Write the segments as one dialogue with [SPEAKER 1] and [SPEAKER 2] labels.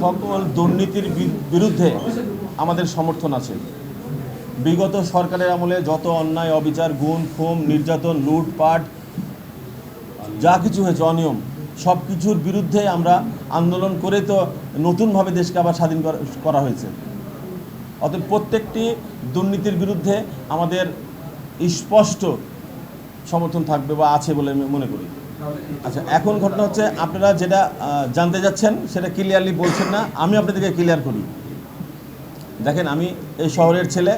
[SPEAKER 1] সকল দুর্নীতির বিরুদ্ধে আমাদের সমর্থন আছে। বিগত সরকারের আমলে যত অন্যায়, অবিচার, গুম, খুন, নির্যাতন, লুটপাট যা কিছু হয়েছে, অনিয়ম, সব কিছুর বিরুদ্ধে আমরা আন্দোলন করে তো নতুনভাবে দেশকে আবার স্বাধীন করা হয়েছে। অতএব প্রত্যেকটি দুর্নীতির বিরুদ্ধে আমাদের স্পষ্ট সমর্থন থাকবে বা আছে বলে আমি মনে করি। আচ্ছা, এখন ঘটনা হচ্ছে আপনারা যেটা জানতে যাচ্ছেন সেটা ক্লিয়ারলি বলছেন না, আমি আপনাদেরকে ক্লিয়ার করি। দেখেন, আমি এই শহরের ছেলে,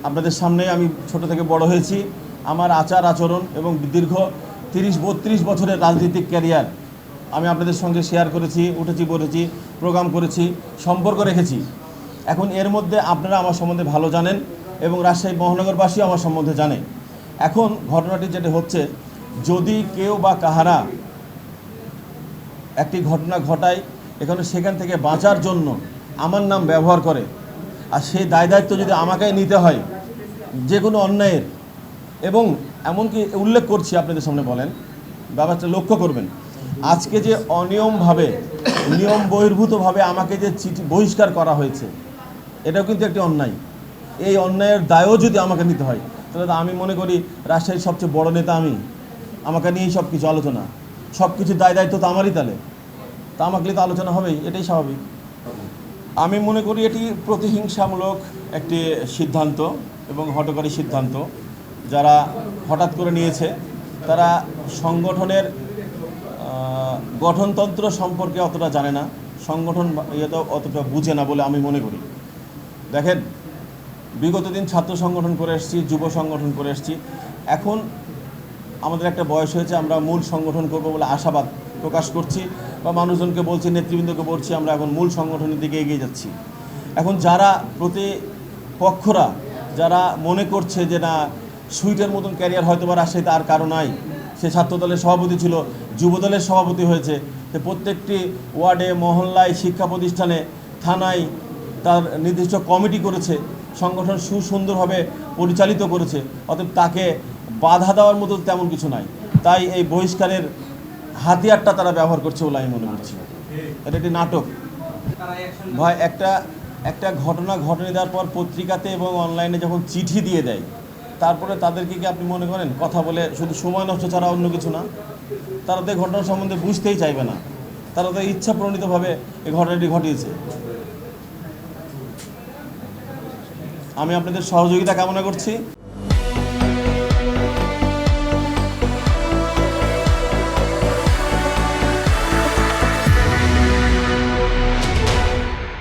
[SPEAKER 1] আপনাদের সামনে আমি ছোট থেকে বড় হয়েছি। আমার আচার আচরণ এবং দীর্ঘ 30-32 বছরের রাজনৈতিক ক্যারিয়ার আমি আপনাদের সঙ্গে শেয়ার করেছি, উঠেছি বলেছি, প্রোগ্রাম করেছি, সম্পর্ক রেখেছি। এখন এর মধ্যে আপনারা আমার সম্বন্ধে ভালো জানেন এবং রাজশাহী মহানগরবাসী আমার সম্বন্ধে জানে। এখন ঘটনাটি যেটা হচ্ছে, যদি কেউ বা কাহারা একটি ঘটনা ঘটায়, এখানে সেখান থেকে বাঁচার জন্য আমার নাম ব্যবহার করে, আর সেই দায়িত্ব যদি আমাকেই নিতে হয় যে কোনো অন্যায়ের, এবং এমনকি উল্লেখ করছি আপনাদের সামনে, বলেন ব্যাপারটা লক্ষ্য করবেন, আজকে যে অনিয়মভাবে, নিয়ম বহির্ভূতভাবে আমাকে যে চিঠি বহিষ্কার করা হয়েছে, এটাও কিন্তু একটি অন্যায়। এই অন্যায়ের দায়ও যদি আমাকে নিতে হয়, তাহলে আমি মনে করি রাজশাহীর সবচেয়ে বড় নেতা আমি, আমাকে নিয়েই সব কিছু আলোচনা, সব কিছু দায়িত্ব তো আমারই, তাহলে তা আমাকে তো আলোচনা হবেই, এটাই স্বাভাবিক। আমি মনে করি এটি প্রতিহিংসামূলক একটি সিদ্ধান্ত এবং হঠকারী সিদ্ধান্ত। যারা হঠাৎ করে নিয়েছে তারা সংগঠনের গঠনতন্ত্র সম্পর্কে অতটা জানে না, সংগঠন অতটা বুঝে না বলে আমি মনে করি। দেখেন, বিগত দিন ছাত্র সংগঠন করে এসেছি, যুব সংগঠন করে এসেছি। এখন আমাদের একটা বয়স হয়েছে, আমরা মূল সংগঠন করব বলে আশাবাদ প্রকাশ করছি বা মানুষজনকে বলছি, নেতৃবৃন্দকে বলছি, আমরা এখন মূল সংগঠনের দিকে এগিয়ে যাচ্ছি। এখন যারা প্রতিপক্ষরা যারা মনে করছে যে না, সুইটের মতন ক্যারিয়ার হয়তো বা রাজশাহীতে আর কারো নাই, সে ছাত্রদলের সভাপতি ছিল, যুবদলের সভাপতি হয়েছে, প্রত্যেকটি ওয়ার্ডে, মহল্লায়, শিক্ষা প্রতিষ্ঠানে, থানায় তার নির্দিষ্ট কমিটি করেছে, সংগঠন সুন্দরভাবে পরিচালিত করেছে। অতএব তাকে বাধা দেওয়ার মতো তেমন কিছু নাই। তাই এই বহিষ্কারের হাতিয়ারটা তারা ব্যবহার করছে বলে আমি মনে করছি। এটা একটি নাটক ভাই। একটা ঘটনা ঘটে দেওয়ার পর পত্রিকাতে এবং অনলাইনে যখন চিঠি দিয়ে দেয়, তারপরে তাদেরকে কি আপনি মনে করেন কথা বলে শুধু সময় নষ্ট ছাড়া অন্য কিছু না? তারা তো এই ঘটনা সম্বন্ধে বুঝতেই চাইবে না, তারা তো ইচ্ছা প্রণীতভাবে এই ঘটনাটি ঘটিয়েছে। আমি আপনাদের সহযোগিতা কামনা করছি।